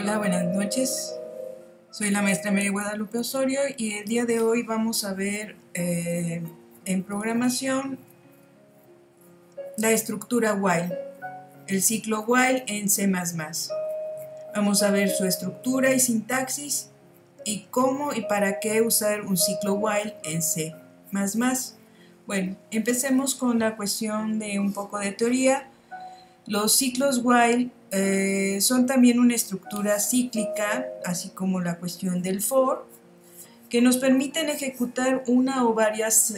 Hola, buenas noches. Soy la maestra Mary Guadalupe Osorio y el día de hoy vamos a ver en programación la estructura while, el ciclo while en C++. Vamos a ver su estructura y sintaxis y cómo y para qué usar un ciclo while en C++. Bueno, empecemos con la cuestión de un poco de teoría. Los ciclos while son también una estructura cíclica, así como la cuestión del for, que nos permiten ejecutar una o varias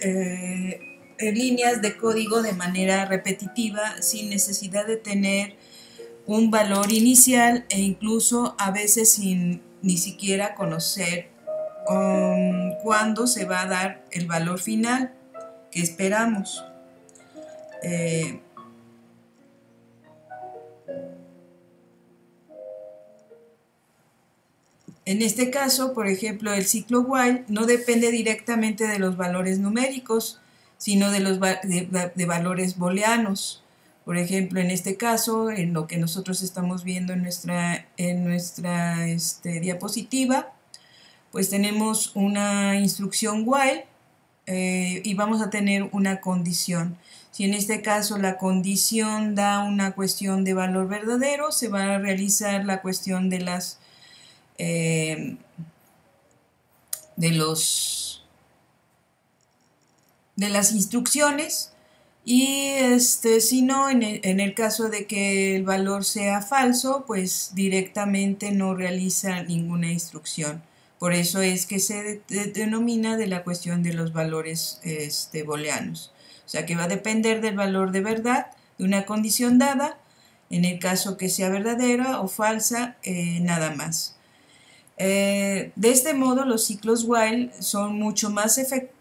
líneas de código de manera repetitiva sin necesidad de tener un valor inicial e incluso a veces sin ni siquiera conocer cuándo se va a dar el valor final que esperamos. En este caso, por ejemplo, el ciclo while no depende directamente de los valores numéricos, sino de valores booleanos. Por ejemplo, en este caso, en lo que nosotros estamos viendo en nuestra diapositiva, pues tenemos una instrucción while y vamos a tener una condición. Si en este caso la condición da una cuestión de valor verdadero, se va a realizar la cuestión de las instrucciones y si no, en el caso de que el valor sea falso, pues directamente no realiza ninguna instrucción. Por eso es que se denomina de la cuestión de los valores booleanos. O sea que va a depender del valor de verdad de una condición dada, en el caso que sea verdadera o falsa, nada más. De este modo, los ciclos while son mucho más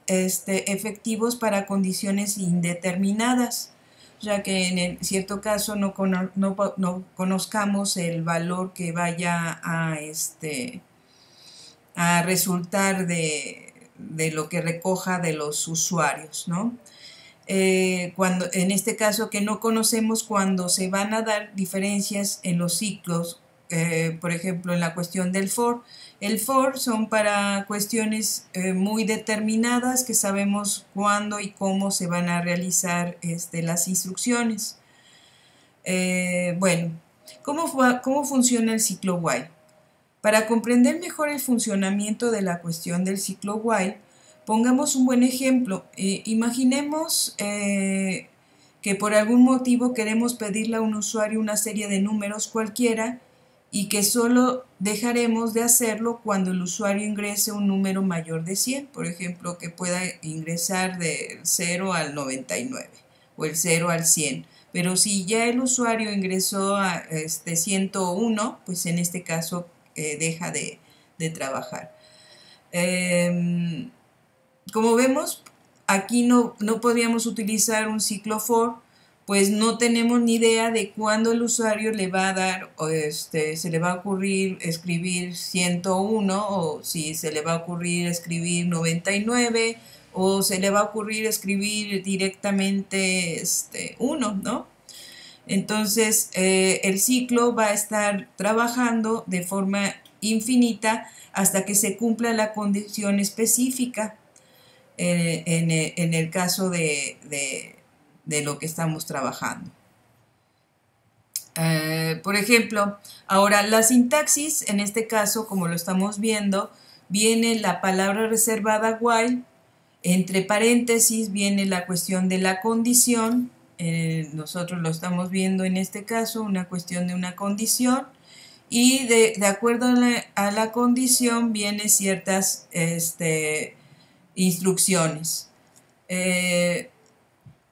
efectivos para condiciones indeterminadas, ya que en cierto caso no conozcamos el valor que vaya a resultar de lo que recoja de los usuarios, ¿no? En este caso que no conocemos cuando se van a dar diferencias en los ciclos, por ejemplo en la cuestión del for. El for son para cuestiones muy determinadas que sabemos cuándo y cómo se van a realizar las instrucciones. Bueno, ¿cómo funciona el ciclo while? Para comprender mejor el funcionamiento de la cuestión del ciclo while, pongamos un buen ejemplo. Imaginemos que por algún motivo queremos pedirle a un usuario una serie de números cualquiera y que solo dejaremos de hacerlo cuando el usuario ingrese un número mayor de 100, por ejemplo, que pueda ingresar del 0 al 99 o el 0 al 100. Pero si ya el usuario ingresó a 101, pues en este caso deja de trabajar. Como vemos, aquí no podríamos utilizar un ciclo for, pues no tenemos ni idea de cuándo el usuario le va a dar, se le va a ocurrir escribir 101, o si se le va a ocurrir escribir 99, o se le va a ocurrir escribir directamente 1, ¿no? Entonces, el ciclo va a estar trabajando de forma infinita hasta que se cumpla la condición específica en el caso de lo que estamos trabajando. Por ejemplo, ahora la sintaxis, en este caso, como lo estamos viendo, viene la palabra reservada while, entre paréntesis viene la cuestión de la condición. Nosotros lo estamos viendo en este caso, una cuestión de una condición, y de acuerdo a la condición vienen ciertas instrucciones.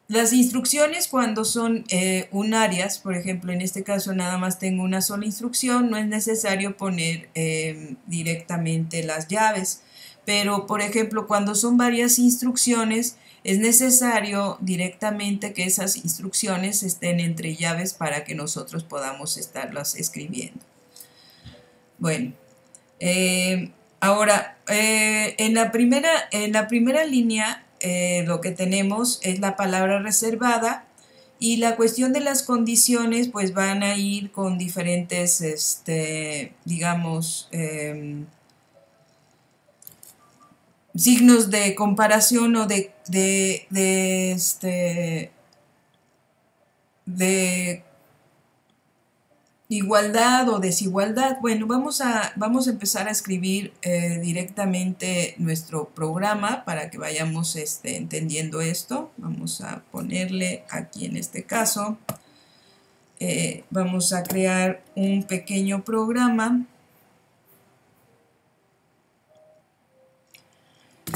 Las instrucciones, cuando son unarias, por ejemplo en este caso nada más tengo una sola instrucción, no es necesario poner directamente las llaves, pero por ejemplo cuando son varias instrucciones es necesario directamente que esas instrucciones estén entre llaves para que nosotros podamos estarlas escribiendo. Bueno, ahora en la primera línea lo que tenemos es la palabra reservada, Y la cuestión de las condiciones, pues van a ir con diferentes, digamos, signos de comparación o de igualdad o desigualdad. Bueno, vamos a empezar a escribir directamente nuestro programa para que vayamos entendiendo esto. Vamos a ponerle aquí en este caso, vamos a crear un pequeño programa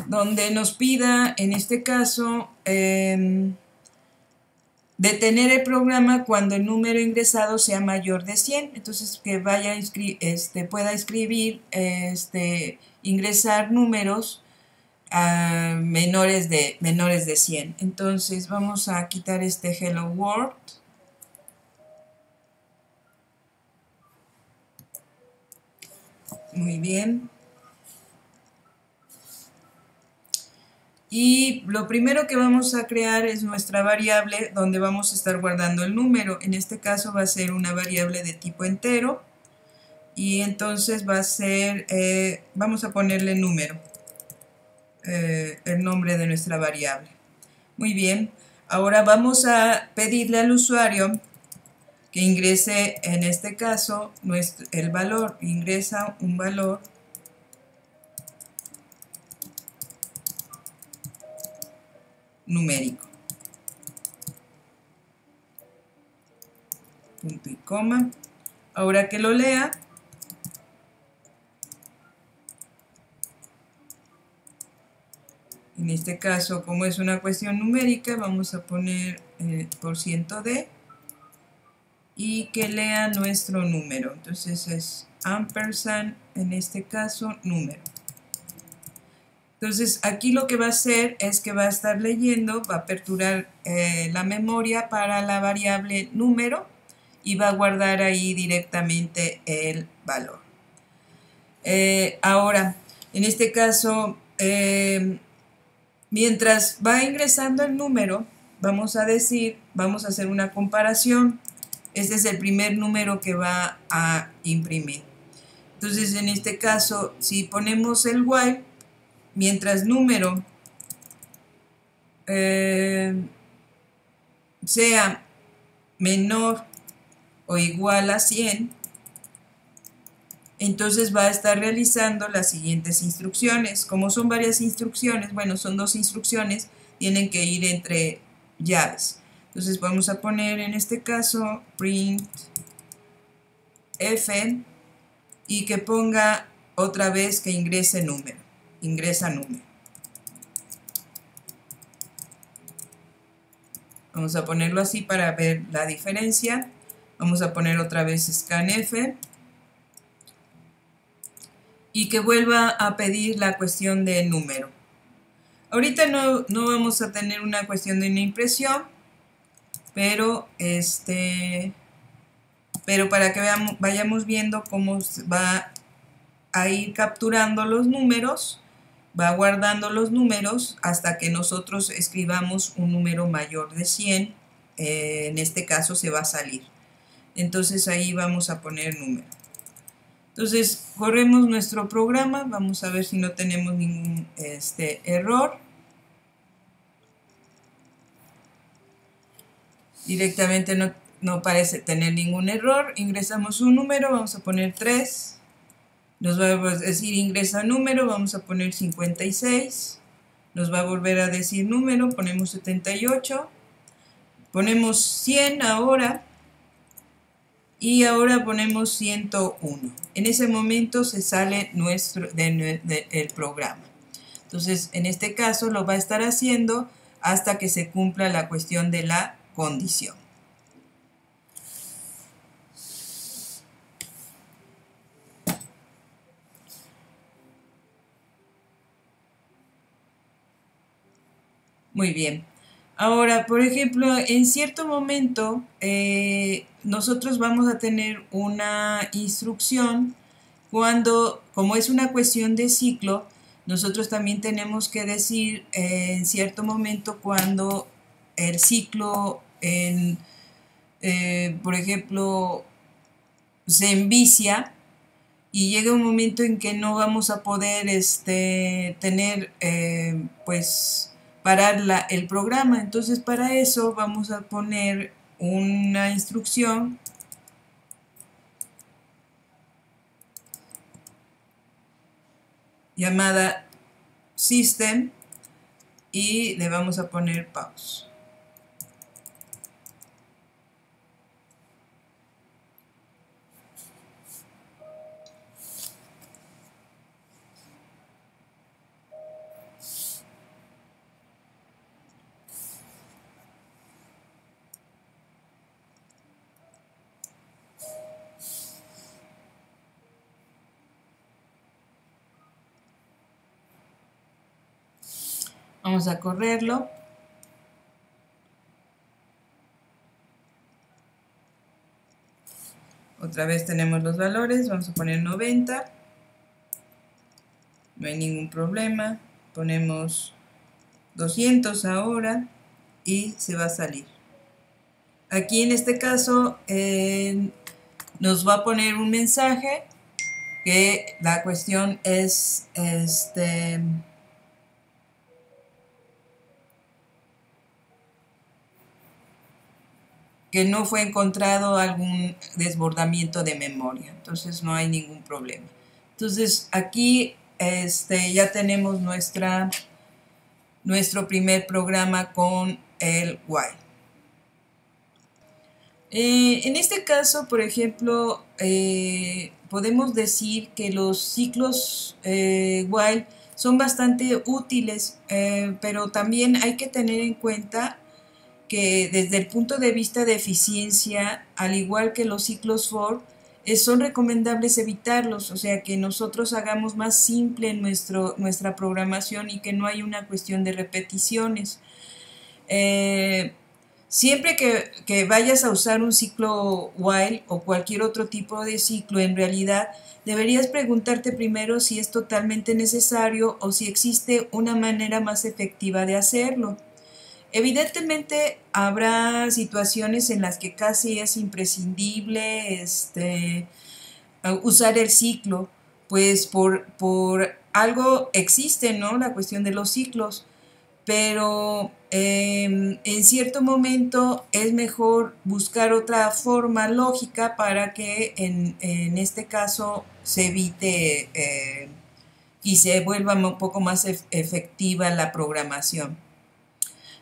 donde nos pida, en este caso, detener el programa cuando el número ingresado sea mayor de 100. Entonces, que vaya pueda escribir, ingresar números menores de 100. Entonces, vamos a quitar este Hello World. Muy bien. Y lo primero que vamos a crear es nuestra variable donde vamos a estar guardando el número. En este caso va a ser una variable de tipo entero. Y entonces va a ser, vamos a ponerle número, el nombre de nuestra variable. Muy bien. Ahora vamos a pedirle al usuario que ingrese, en este caso, el valor. Ingresa un valor numérico. Punto y coma. Ahora que lo lea, en este caso, como es una cuestión numérica, vamos a poner %d y que lea nuestro número. Entonces es ampersand, en este caso, número. Entonces aquí lo que va a hacer es que va a estar leyendo, va a aperturar la memoria para la variable número y va a guardar ahí directamente el valor. Ahora, en este caso, mientras va ingresando el número, vamos a hacer una comparación. Este es el primer número que va a imprimir. Entonces, en este caso, si ponemos el while, mientras número sea menor o igual a 100, entonces va a estar realizando las siguientes instrucciones. Como son varias instrucciones, bueno, son 2 instrucciones, tienen que ir entre llaves. Entonces vamos a poner en este caso print f y que ponga otra vez que ingresa número. Vamos a ponerlo así para ver la diferencia. Vamos a poner otra vez scanf y que vuelva a pedir la cuestión de número. Ahorita no vamos a tener una cuestión de una impresión, pero para que vayamos viendo cómo va a ir capturando los números, va guardando los números hasta que nosotros escribamos un número mayor de 100, en este caso se va a salir. Entonces ahí vamos a poner número. Entonces corremos nuestro programa, vamos a ver si no tenemos ningún error. Directamente no parece tener ningún error. Ingresamos un número, vamos a poner 3. Nos va a decir ingresa número, vamos a poner 56. Nos va a volver a decir número, ponemos 78. Ponemos 100 ahora. Y ahora ponemos 101. En ese momento se sale el programa. Entonces, en este caso lo va a estar haciendo hasta que se cumpla la cuestión de la condición. Muy bien. Ahora, por ejemplo, en cierto momento nosotros vamos a tener una instrucción cuando, como es una cuestión de ciclo, nosotros también tenemos que decir en cierto momento cuando el ciclo por ejemplo, se envicia y llega un momento en que no vamos a poder tener, pues, parar el programa. Entonces, para eso vamos a poner una instrucción llamada system y le vamos a poner pause. Vamos a correrlo. Otra vez tenemos los valores, vamos a poner 90. No hay ningún problema. Ponemos 200 ahora y se va a salir. Aquí en este caso nos va a poner un mensaje que la cuestión es que no fue encontrado algún desbordamiento de memoria, entonces no hay ningún problema. Entonces aquí ya tenemos nuestro primer programa con el while. En este caso, por ejemplo, podemos decir que los ciclos while son bastante útiles, pero también hay que tener en cuenta que desde el punto de vista de eficiencia, al igual que los ciclos for, son recomendables evitarlos, o sea, que nosotros hagamos más simple nuestra programación y que no hay una cuestión de repeticiones. Siempre que vayas a usar un ciclo while o cualquier otro tipo de ciclo, en realidad deberías preguntarte primero si es totalmente necesario o si existe una manera más efectiva de hacerlo. Evidentemente habrá situaciones en las que casi es imprescindible usar el ciclo, pues por algo existe, ¿no?, la cuestión de los ciclos, pero en cierto momento es mejor buscar otra forma lógica para que en este caso se evite y se vuelva un poco más efectiva la programación.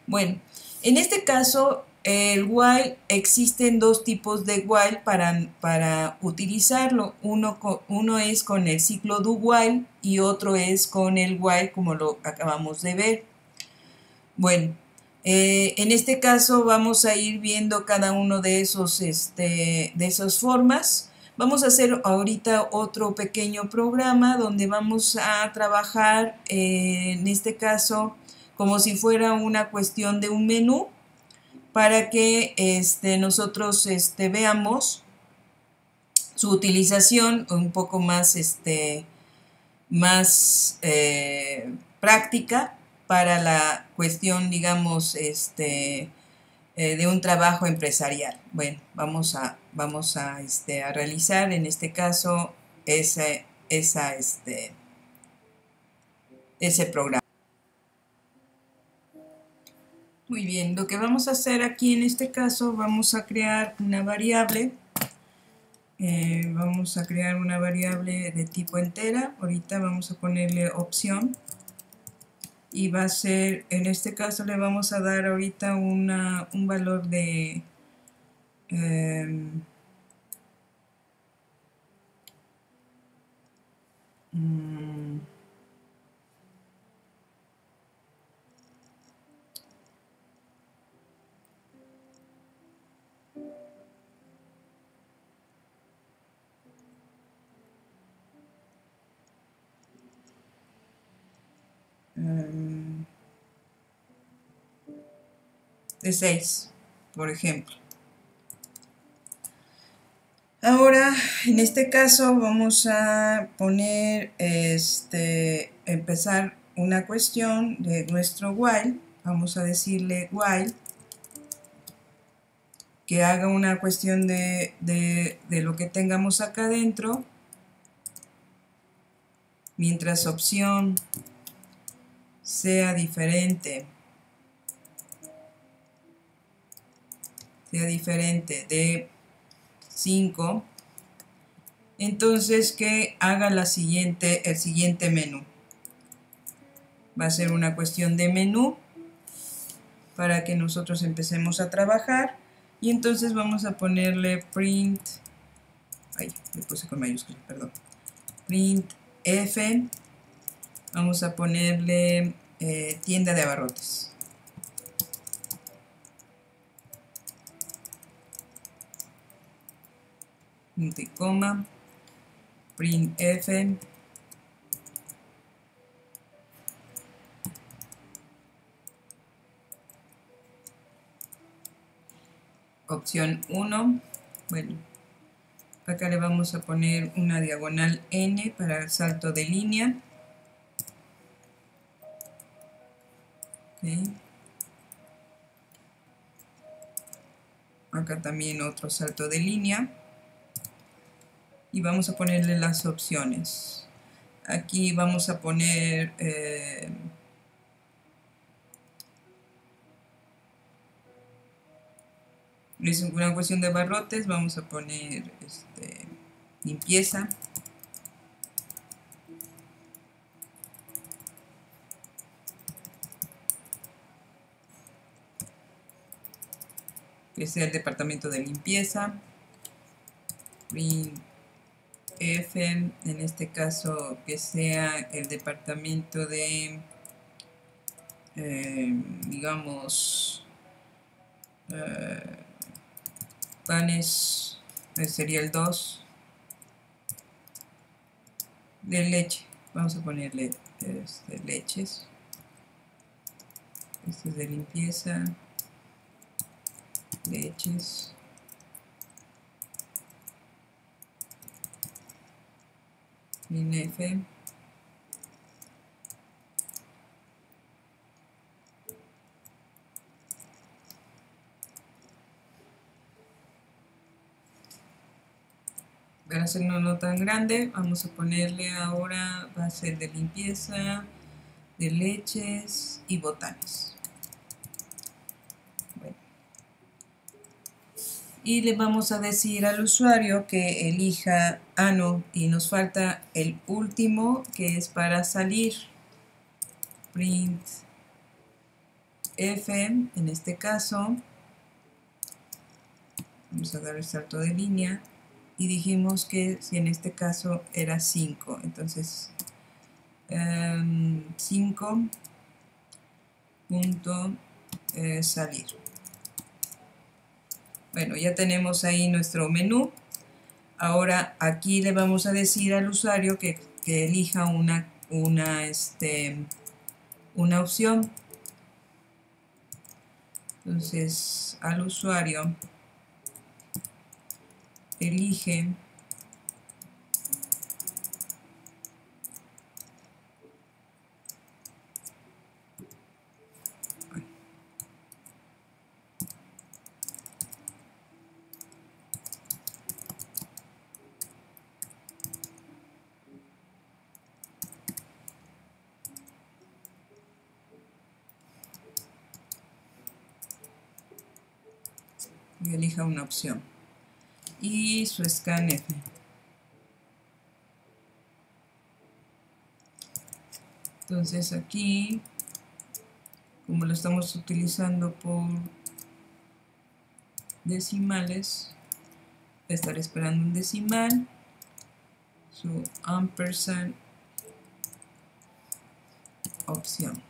Bueno, en este caso, el while, existen dos tipos de while para utilizarlo. Uno es con el ciclo do while y otro es con el while, como lo acabamos de ver. Bueno, en este caso vamos a ir viendo cada uno de esas formas. Vamos a hacer ahorita otro pequeño programa donde vamos a trabajar, en este caso, como si fuera una cuestión de un menú, para que nosotros veamos su utilización un poco más, práctica para la cuestión, digamos, de un trabajo empresarial. Bueno, vamos a realizar en este caso ese programa. Muy bien, lo que vamos a hacer aquí en este caso, vamos a crear una variable. Vamos a crear una variable de tipo entera. Ahorita vamos a ponerle opción. Y va a ser, en este caso le vamos a dar ahorita un valor de de 6, por ejemplo. Ahora, en este caso, vamos a poner, empezar una cuestión de nuestro while. Vamos a decirle while que haga una cuestión de lo que tengamos acá adentro, mientras opción sea diferente de 5, entonces que haga el siguiente menú. Va a ser una cuestión de menú para que nosotros empecemos a trabajar, y entonces vamos a ponerle print, le puse con mayúsculas, perdón, print f, vamos a ponerle tienda de abarrotes. Punto y coma, print f, opción 1, bueno, acá le vamos a poner una diagonal n para el salto de línea. Okay. Acá también otro salto de línea. Y vamos a ponerle las opciones. Aquí vamos a poner es una cuestión de abarrotes, vamos a poner limpieza. Que sea el departamento de limpieza. Print F, en este caso que sea el departamento de digamos panes, sería el 2 de leche, vamos a ponerle leches. Este es de limpieza, leches. F. Para hacerlo no tan grande, vamos a ponerle ahora, va a ser de limpieza, de leches y botanes. Bueno. Y le vamos a decir al usuario que elija, no, y nos falta el último que es para salir. Print F, en este caso, vamos a dar el salto de línea. Y dijimos que si en este caso era 5, entonces 5 punto salir. Bueno, ya tenemos ahí nuestro menú. Ahora aquí le vamos a decir al usuario que elija una opción. Entonces al usuario elige y elija una opción y su scanf. Entonces aquí, como lo estamos utilizando por decimales, va a estar esperando un decimal, su ampersand opción.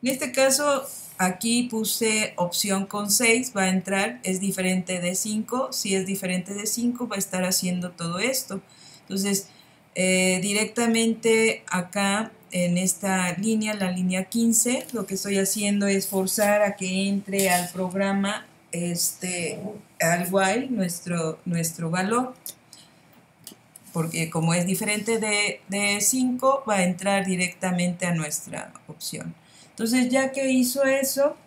En este caso, aquí puse opción con 6, va a entrar, es diferente de 5, si es diferente de 5 va a estar haciendo todo esto. Entonces, directamente acá en esta línea, la línea 15, lo que estoy haciendo es forzar a que entre al programa, al while, nuestro valor, porque como es diferente de 5, va a entrar directamente a nuestra opción. Entonces, ya que hizo eso,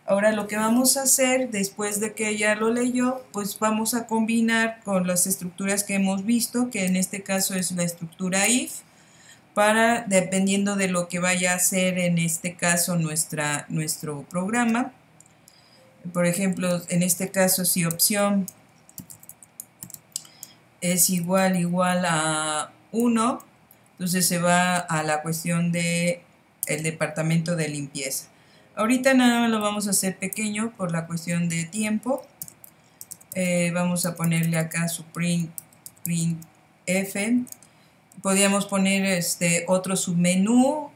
Ahora lo que vamos a hacer después de que ella lo leyó, pues vamos a combinar con las estructuras que hemos visto, que en este caso es la estructura if, para, dependiendo de lo que vaya a hacer en este caso nuestro programa. Por ejemplo, en este caso, si opción es igual a 1, entonces se va a la cuestión de el departamento de limpieza. Ahorita nada más lo vamos a hacer pequeño por la cuestión de tiempo. Vamos a ponerle acá su print F. Podríamos poner otro submenú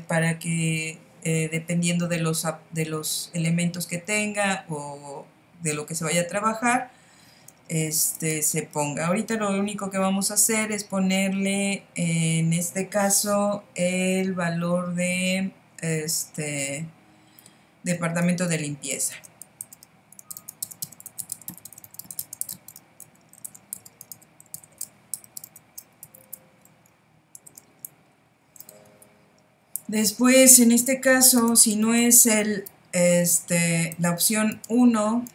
para que dependiendo de los elementos que tenga o de lo que se vaya a trabajar, se ponga. Ahorita lo único que vamos a hacer es ponerle en este caso el valor de departamento de limpieza. Después, en este caso, si no es la opción 1,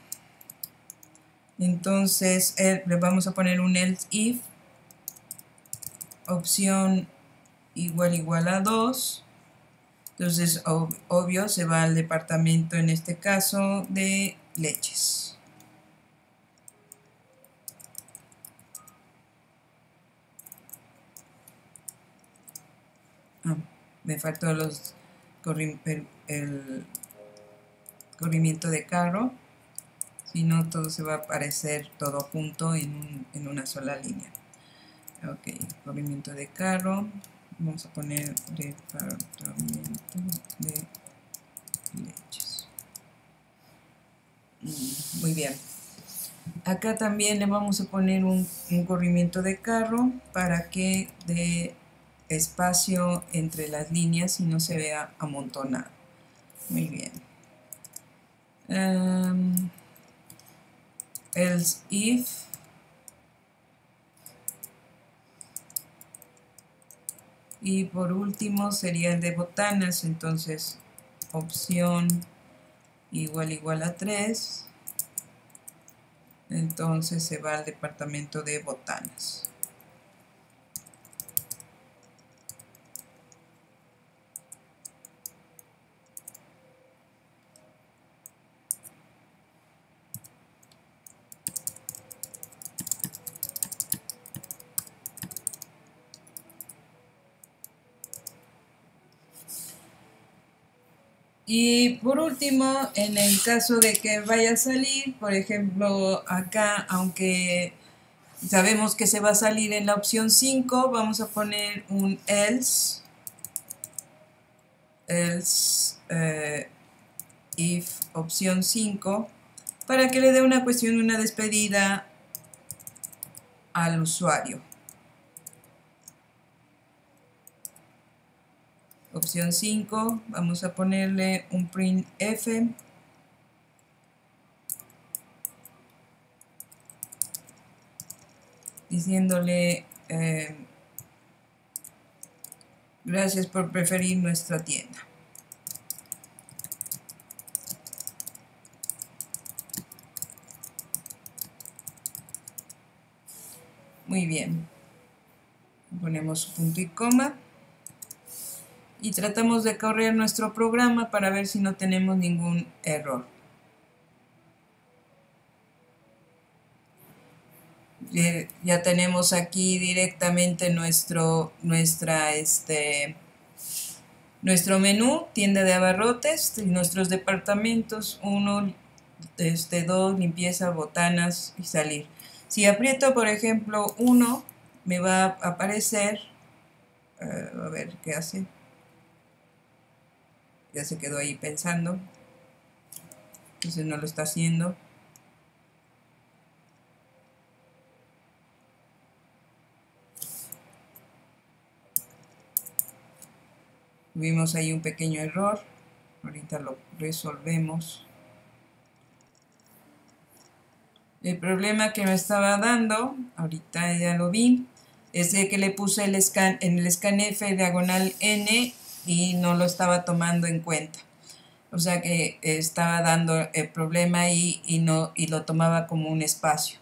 entonces le vamos a poner un else if, opción igual a 2. Entonces, obvio, se va al departamento, en este caso, de leches. Me faltó el corrimiento de carro. Si no, todo se va a aparecer todo junto en una sola línea. Ok, corrimiento de carro. Vamos a poner departamento de leches. Muy bien. Acá también le vamos a poner un corrimiento de carro para que dé espacio entre las líneas y no se vea amontonado. Muy bien. Else if y por último sería el de botanas, entonces opción igual a 3, entonces se va al departamento de botanas. Y por último, en el caso de que vaya a salir, por ejemplo, acá, aunque sabemos que se va a salir en la opción 5, vamos a poner un else if opción 5, para que le dé una cuestión, una despedida al usuario. Opción 5, vamos a ponerle un print F. Diciéndole gracias por preferir nuestra tienda. Muy bien. Ponemos punto y coma. Y tratamos de correr nuestro programa para ver si no tenemos ningún error. Ya tenemos aquí directamente nuestro menú, tienda de abarrotes, y nuestros departamentos, 1, 2, limpieza, botanas y salir. Si aprieto, por ejemplo, 1, me va a aparecer, a ver qué hace. Ya se quedó ahí pensando, entonces no lo está haciendo. Tuvimos ahí un pequeño error, ahorita lo resolvemos. El problema que me estaba dando, ahorita ya lo vi, es de que le puse en el scanf diagonal N y no lo estaba tomando en cuenta. O sea que estaba dando el problema y lo tomaba como un espacio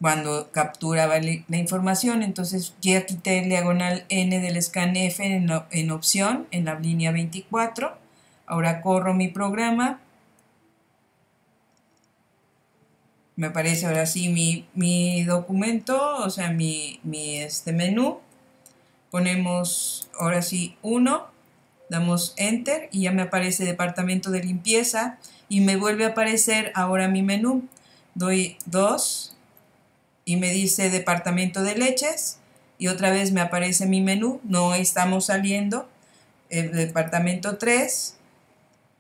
cuando capturaba la información. Entonces ya quité el diagonal N del scanf en opción en la línea 24. Ahora corro mi programa. Me aparece ahora sí mi documento, o sea, mi menú. Ponemos ahora sí 1, damos Enter y ya me aparece departamento de limpieza y me vuelve a aparecer ahora mi menú. Doy 2 y me dice departamento de leches y otra vez me aparece mi menú, no estamos saliendo. El departamento 3,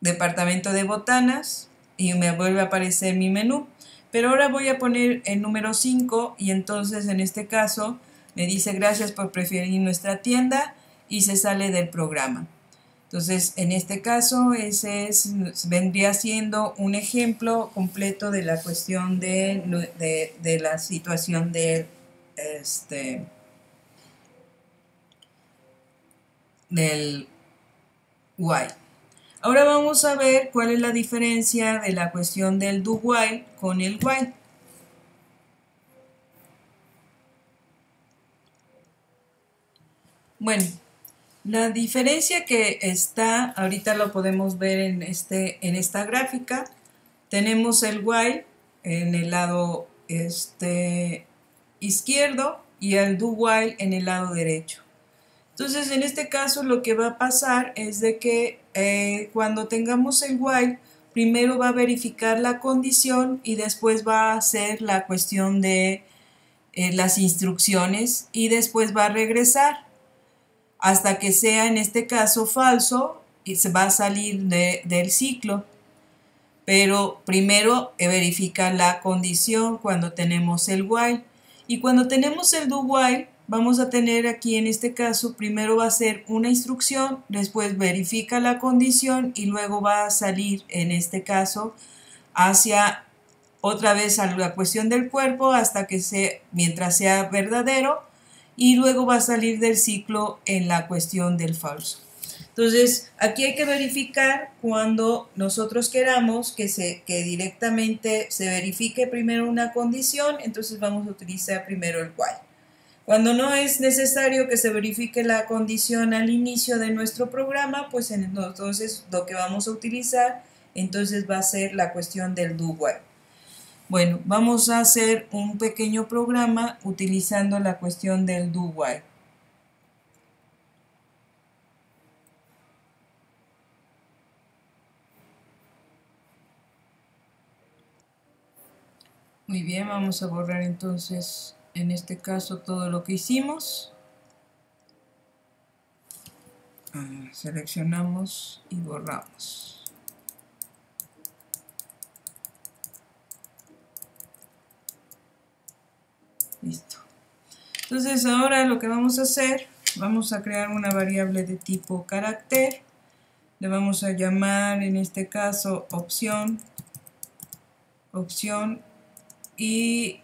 departamento de botanas y me vuelve a aparecer mi menú. Pero ahora voy a poner el número 5 y entonces en este caso me dice gracias por preferir nuestra tienda y se sale del programa. Entonces, en este caso, vendría siendo un ejemplo completo de la cuestión de la situación del while. Ahora vamos a ver cuál es la diferencia de la cuestión del do while con el while. Bueno, la diferencia que está, ahorita lo podemos ver en esta gráfica. Tenemos el while en el lado izquierdo y el do while en el lado derecho. Entonces, en este caso lo que va a pasar es de que cuando tengamos el while, primero va a verificar la condición y después va a hacer la cuestión de las instrucciones y después va a regresar hasta que sea en este caso falso y se va a salir del ciclo. Pero primero verifica la condición cuando tenemos el while. Y cuando tenemos el do while, vamos a tener aquí en este caso, primero va a ser una instrucción, después verifica la condición y luego va a salir en este caso hacia otra vez a la cuestión del cuerpo hasta que mientras sea verdadero y luego va a salir del ciclo en la cuestión del falso. Entonces, aquí hay que verificar cuando nosotros queramos que directamente se verifique primero una condición, entonces vamos a utilizar primero el while. Cuando no es necesario que se verifique la condición al inicio de nuestro programa, pues entonces lo que vamos a utilizar entonces va a ser la cuestión del do while. Bueno, vamos a hacer un pequeño programa utilizando la cuestión del do while. Muy bien, vamos a borrar entonces en este caso todo lo que hicimos. Seleccionamos y borramos. Listo. Entonces ahora lo que vamos a hacer, vamos a crear una variable de tipo carácter. Le vamos a llamar en este caso opción y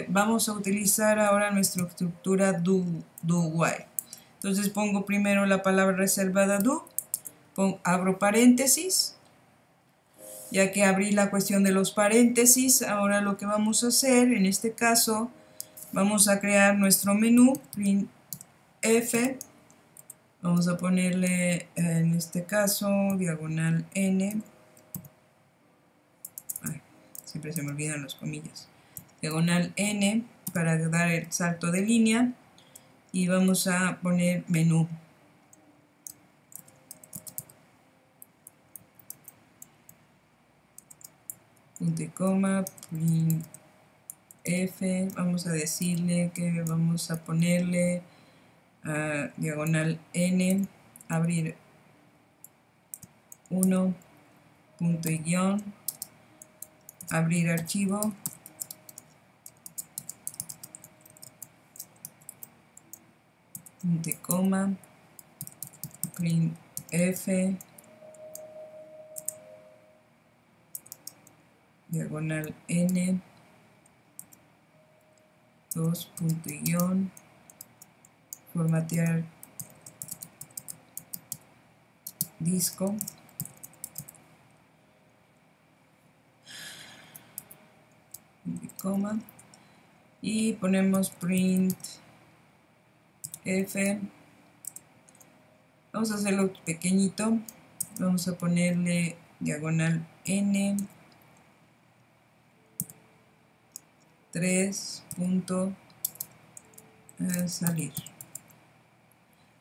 vamos a utilizar ahora nuestra estructura do while. Entonces pongo primero la palabra reservada do, abro paréntesis. Ya que abrí la cuestión de los paréntesis, ahora lo que vamos a hacer, en este caso, vamos a crear nuestro menú, printf, vamos a ponerle, en este caso, diagonal n, siempre se me olvidan las comillas, diagonal n, para dar el salto de línea, y vamos a poner menú. Punto y coma, printf, vamos a decirle que vamos a ponerle diagonal n, abrir 1, punto y guión, abrir archivo, punto y coma, printf, diagonal n, 2, punto y guión, formatear disco, coma, y ponemos print f. Vamos a hacerlo pequeñito, vamos a ponerle diagonal n 3 punto salir.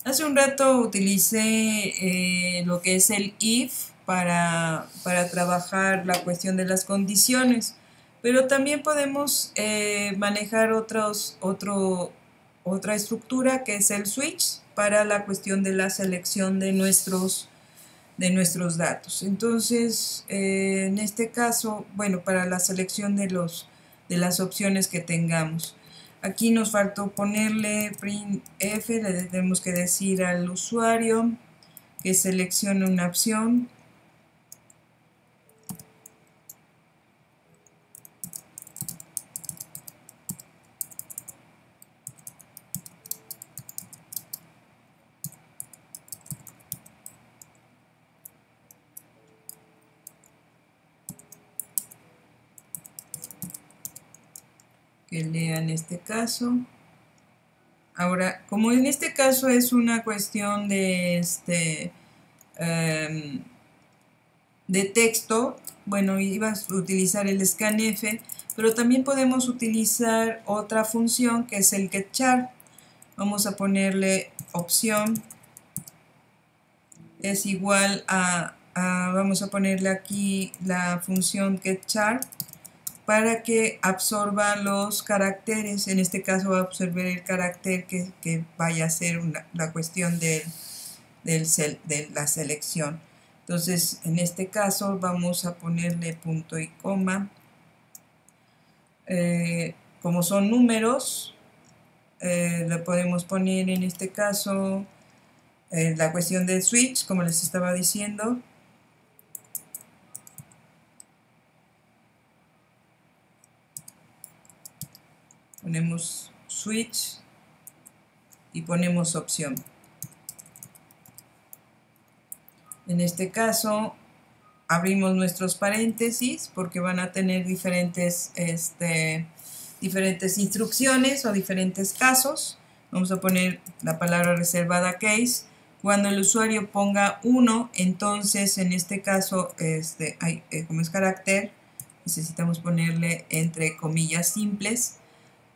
Hace un rato utilicé lo que es el if para trabajar la cuestión de las condiciones, pero también podemos manejar otra estructura que es el switch para la cuestión de la selección de nuestros datos. Entonces, en este caso, bueno, para la selección de las opciones que tengamos. Aquí nos faltó ponerle print f, le tenemos que decir al usuario que seleccione una opción. Que lea en este caso. Ahora, como en este caso es una cuestión de de texto, bueno, iba a utilizar el scanf, pero también podemos utilizar otra función que es el getChar. Vamos a ponerle opción es igual vamos a ponerle aquí la función getChar para que absorba los caracteres. En este caso va a absorber el carácter que vaya a ser la cuestión de la selección. Entonces, en este caso vamos a ponerle punto y coma. Como son números, le podemos poner en este caso la cuestión del switch, como les estaba diciendo. Ponemos switch y ponemos opción. En este caso abrimos nuestros paréntesis porque van a tener diferentes instrucciones o diferentes casos. Vamos a poner la palabra reservada case. Cuando el usuario ponga 1, entonces en este caso, como es carácter, necesitamos ponerle entre comillas simples.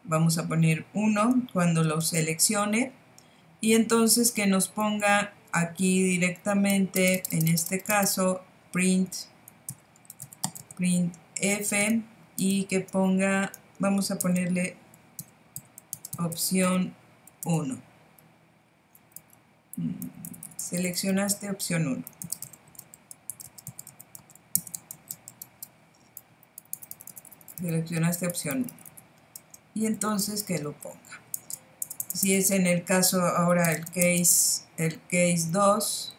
Vamos a poner 1 cuando lo seleccione. Y entonces que nos ponga aquí directamente, en este caso, print f, y que ponga, vamos a ponerle opción 1. Seleccionaste opción 1. Seleccionaste opción 1. Y entonces que lo ponga. Si es en el caso ahora el case 2,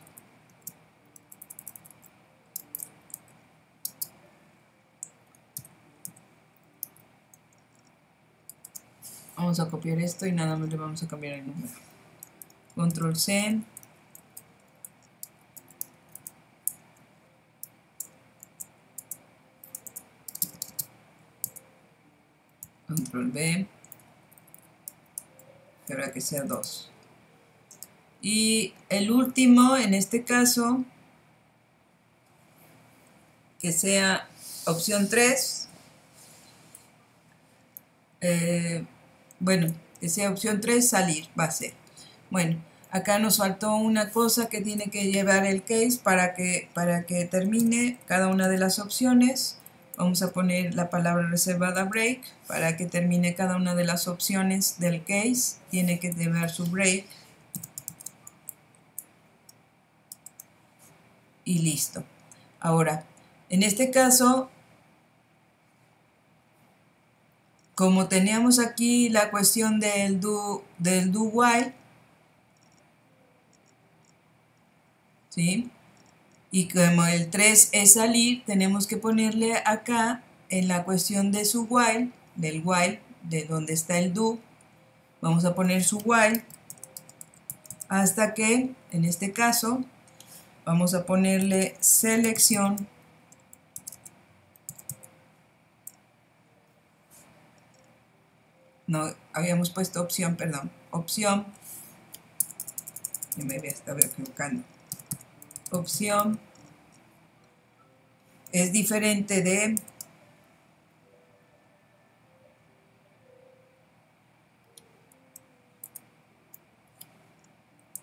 vamos a copiar esto y nada más le vamos a cambiar el número. Control C. Control V. Que habrá que sea 2. Y el último, en este caso, que sea opción 3. Bueno, que sea opción 3, salir, va a ser. Bueno, acá nos faltó una cosa que tiene que llevar el case para que termine cada una de las opciones. Vamos a poner la palabra reservada break para que termine cada una de las opciones del case. Tiene que llevar su break. Y listo. Ahora, en este caso, como teníamos aquí la cuestión del do while, ¿sí? Y como el 3 es salir, tenemos que ponerle acá en la cuestión de su while, del while, de donde está el do, vamos a poner su while hasta que, en este caso, vamos a ponerle selección no, habíamos puesto opción, perdón, opción, yo me estaba equivocando, opción es diferente de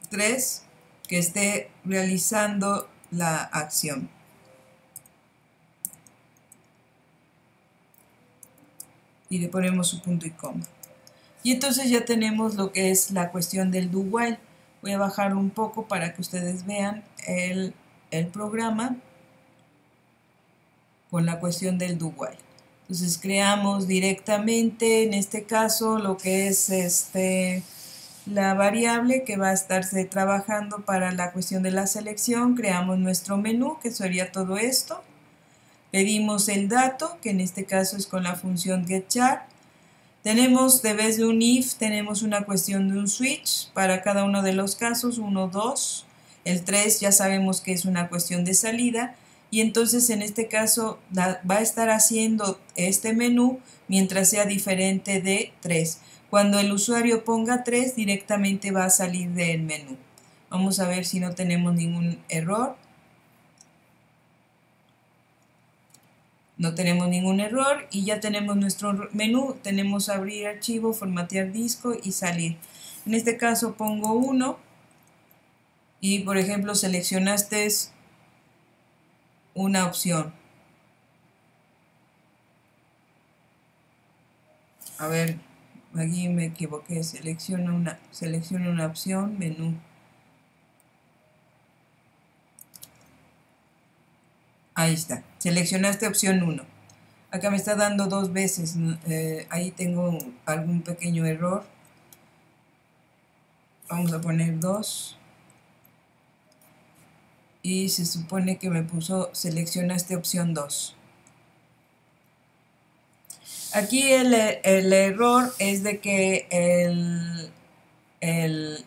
tres que esté realizando la acción. Y le ponemos su punto y coma. Y entonces ya tenemos lo que es la cuestión del do while. Voy a bajarlo un poco para que ustedes vean el programa con la cuestión del do while. Entonces creamos directamente, en este caso, lo que es la variable que va a estarse trabajando para la cuestión de la selección. Creamos nuestro menú, que sería todo esto. Pedimos el dato, que en este caso es con la función getChar. Tenemos, de vez de un if, tenemos una cuestión de un switch para cada uno de los casos, 1, 2. El 3 ya sabemos que es una cuestión de salida. Y entonces en este caso va a estar haciendo este menú mientras sea diferente de 3. Cuando el usuario ponga 3, directamente va a salir del menú. Vamos a ver si no tenemos ningún error. No tenemos ningún error y ya tenemos nuestro menú. Tenemos abrir archivo, formatear disco y salir. En este caso pongo 1 y por ejemplo seleccionaste una opción. A ver, aquí me equivoqué. Selecciono una opción, menú. Ahí está. Seleccionaste opción 1. Acá me está dando 2 veces. Ahí tengo algún pequeño error. Vamos a poner 2. Y se supone que me puso seleccionaste opción 2. Aquí el error es de que el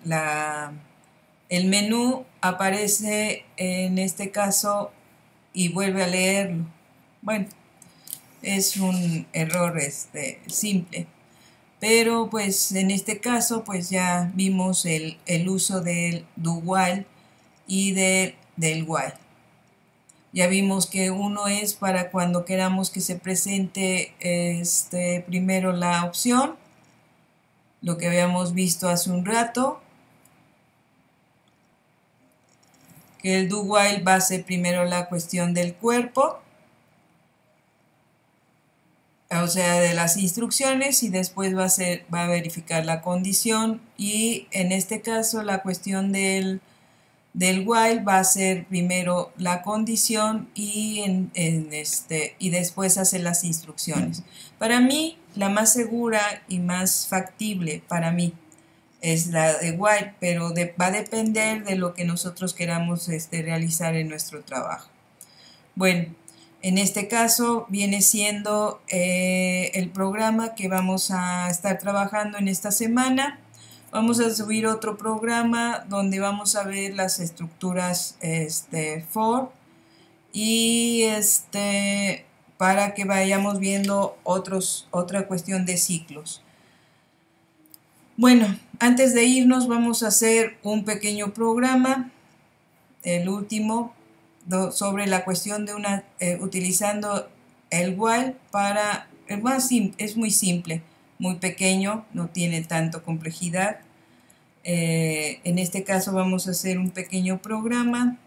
menú aparece en este caso y vuelve a leerlo. Bueno, es un error simple, pero pues en este caso pues ya vimos el uso del do while y del while. Ya vimos que uno es para cuando queramos que se presente primero la opción, lo que habíamos visto hace un rato, que el do while va a ser primero la cuestión del cuerpo, o sea, de las instrucciones, y después va a verificar la condición, y en este caso la cuestión del while va a ser primero la condición y después hace las instrucciones. Para mí, la más segura y más factible para mí es la de while, pero va a depender de lo que nosotros queramos realizar en nuestro trabajo. Bueno, en este caso viene siendo el programa que vamos a estar trabajando en esta semana. Vamos a subir otro programa donde vamos a ver las estructuras for y para que vayamos viendo otra cuestión de ciclos. Bueno, antes de irnos vamos a hacer un pequeño programa, el último, sobre la cuestión de utilizando el while para, es muy simple, muy pequeño, no tiene tanto complejidad. En este caso vamos a hacer un pequeño programa.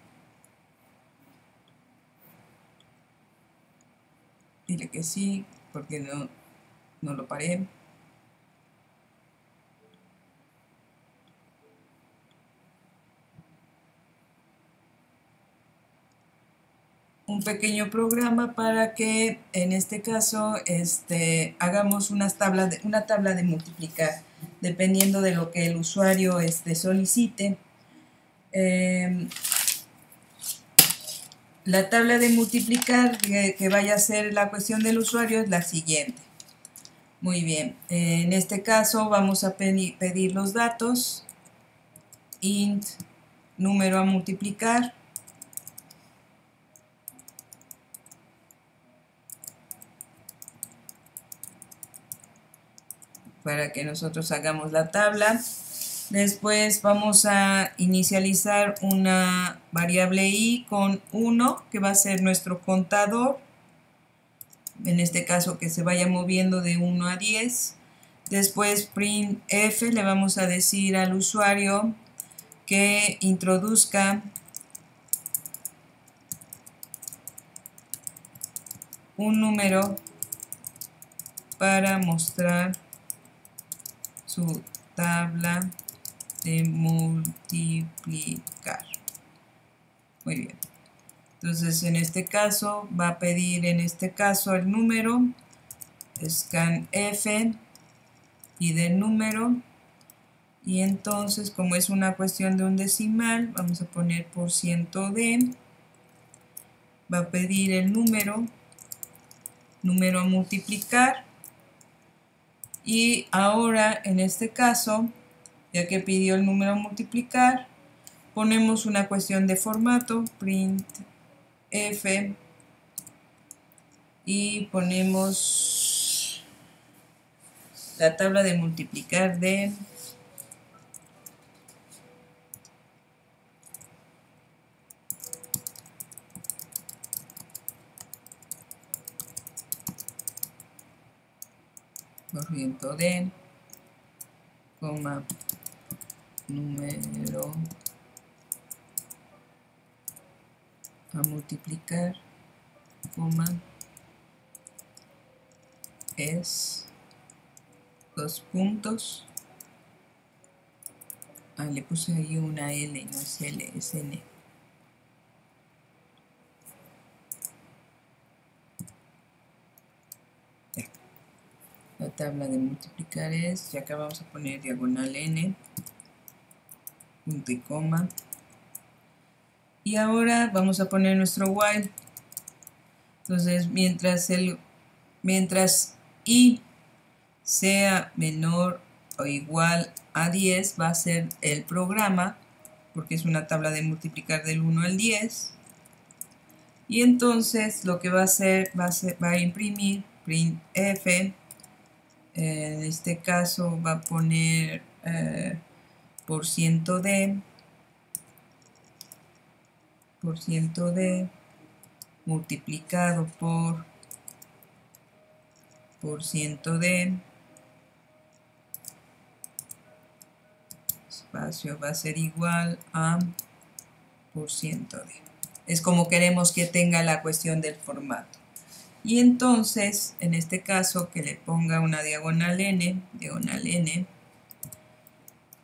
Dile que sí, porque no lo paré. Un pequeño programa para que en este caso hagamos una tabla de multiplicar, dependiendo de lo que el usuario solicite. La tabla de multiplicar que vaya a ser la cuestión del usuario es la siguiente. Muy bien, en este caso vamos a pedir los datos, int número a multiplicar, para que nosotros hagamos la tabla. Después vamos a inicializar una variable i con 1, que va a ser nuestro contador. En este caso que se vaya moviendo de 1 a 10. Después printf, le vamos a decir al usuario que introduzca un número para mostrar su tabla de multiplicar. Muy bien. Entonces en este caso va a pedir el número scanf y del número, y entonces como es una cuestión de un decimal vamos a poner %d, va a pedir el número a multiplicar, y ahora en este caso, ya que pidió el número a multiplicar, ponemos una cuestión de formato, printf, y ponemos la tabla de multiplicar de $de, coma, número a multiplicar, coma, es, dos puntos. Le puse ahí una L, no es L, es N. Ya. La tabla de multiplicar es, y acá vamos a poner diagonal N, punto y coma. Y ahora vamos a poner nuestro while. Entonces, mientras i sea menor o igual a 10, va a ser el programa, porque es una tabla de multiplicar del 1 al 10. Y entonces lo que va a hacer, va a imprimir printf, en este caso va a poner %d multiplicado por %d, espacio va a ser igual a %d. Es como queremos que tenga la cuestión del formato. Y entonces, en este caso, que le ponga una diagonal n,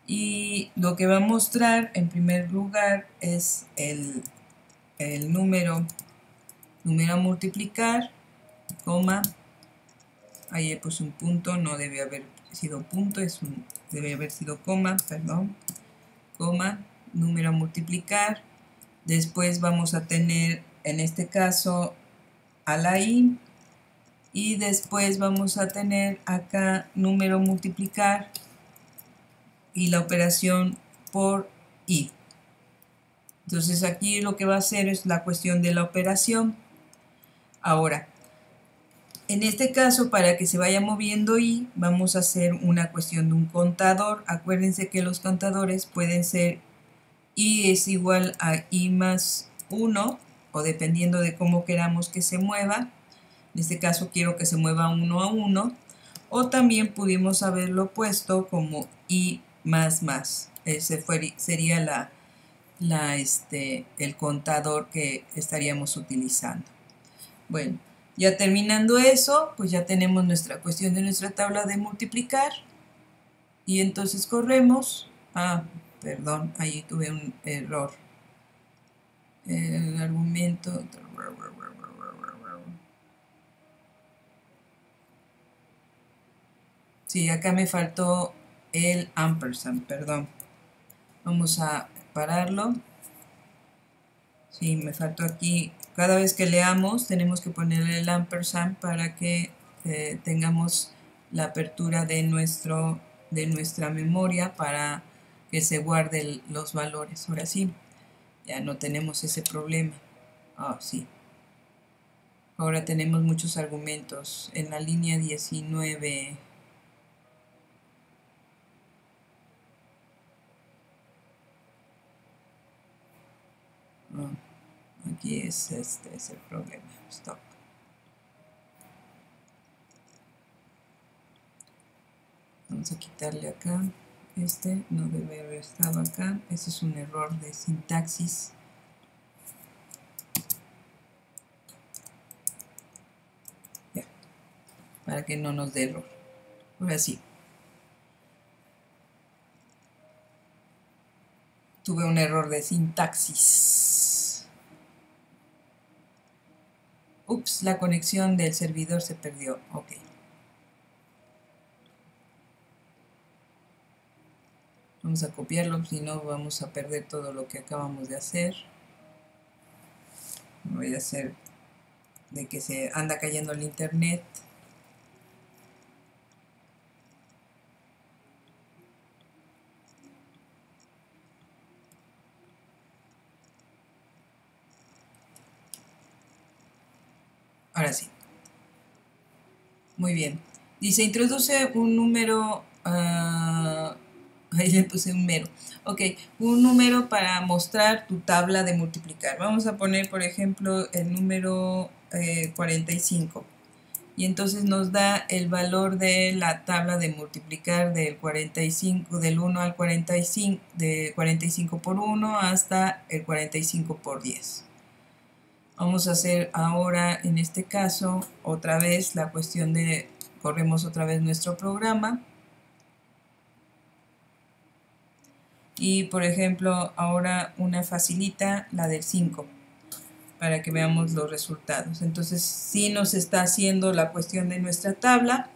y lo que va a mostrar en primer lugar es el número a multiplicar, coma, ahí he puesto un punto, no debe haber sido punto, debe haber sido coma, perdón, coma, número a multiplicar. Después vamos a tener, en este caso, a la i, y después vamos a tener acá número a multiplicar y la operación por i. Entonces aquí lo que va a hacer es la cuestión de la operación. Ahora, en este caso, para que se vaya moviendo i, vamos a hacer una cuestión de un contador. Acuérdense que los contadores pueden ser i es igual a i más 1, o dependiendo de cómo queramos que se mueva. En este caso quiero que se mueva 1 a 1, o también pudimos haberlo puesto como i más más. Ese sería el contador que estaríamos utilizando. Bueno, ya terminando eso, pues ya tenemos nuestra cuestión de nuestra tabla de multiplicar. Y entonces corremos. Perdón, ahí tuve un error. El argumento. Sí, acá me faltó el ampersand, perdón. Vamos a pararlo. Sí, me faltó aquí. Cada vez que leamos tenemos que ponerle el ampersand para que tengamos la apertura de nuestra memoria para que se guarden los valores. Ahora sí, ya no tenemos ese problema. Sí. Ahora tenemos muchos argumentos. En la línea 19 No, aquí es el problema. Stop. Vamos a quitarle acá. No debe haber estado acá. Ese es un error de sintaxis. Ya, para que no nos dé error. Ahora sí. Tuve un error de sintaxis. Ups, la conexión del servidor se perdió. Ok. Vamos a copiarlo, si no vamos a perder todo lo que acabamos de hacer. Voy a hacer de que se anda cayendo el internet. Ahora sí. Muy bien. Dice, introduce un número... ahí le puse un mero. Ok, un número para mostrar tu tabla de multiplicar. Vamos a poner, por ejemplo, el número 45. Y entonces nos da el valor de la tabla de multiplicar del 45, del 1 al 45, de 45 por 1 hasta el 45 por 10. Vamos a hacer ahora, en este caso, otra vez la cuestión de, corremos otra vez nuestro programa. Y, por ejemplo, ahora una facilita, la del 5, para que veamos los resultados. Entonces, sí nos está haciendo la cuestión de nuestra tabla.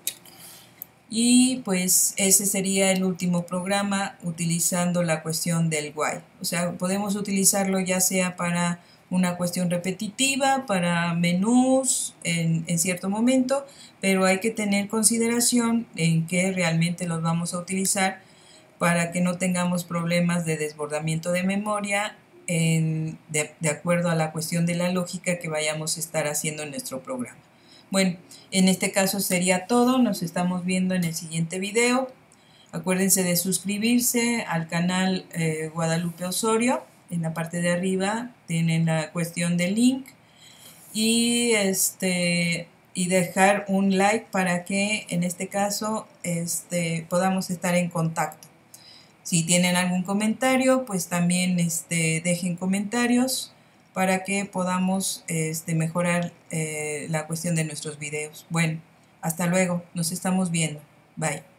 Y pues ese sería el último programa utilizando la cuestión del while. O sea, podemos utilizarlo ya sea para una cuestión repetitiva, para menús en cierto momento, pero hay que tener consideración en que realmente los vamos a utilizar para que no tengamos problemas de desbordamiento de memoria de acuerdo a la cuestión de la lógica que vayamos a estar haciendo en nuestro programa. Bueno, en este caso sería todo. Nos estamos viendo en el siguiente video. Acuérdense de suscribirse al canal Guadalupe Osorio. En la parte de arriba tienen la cuestión del link. Y dejar un like para que en este caso podamos estar en contacto. Si tienen algún comentario, pues también dejen comentarios para que podamos mejorar la cuestión de nuestros videos. Bueno, hasta luego, nos estamos viendo. Bye.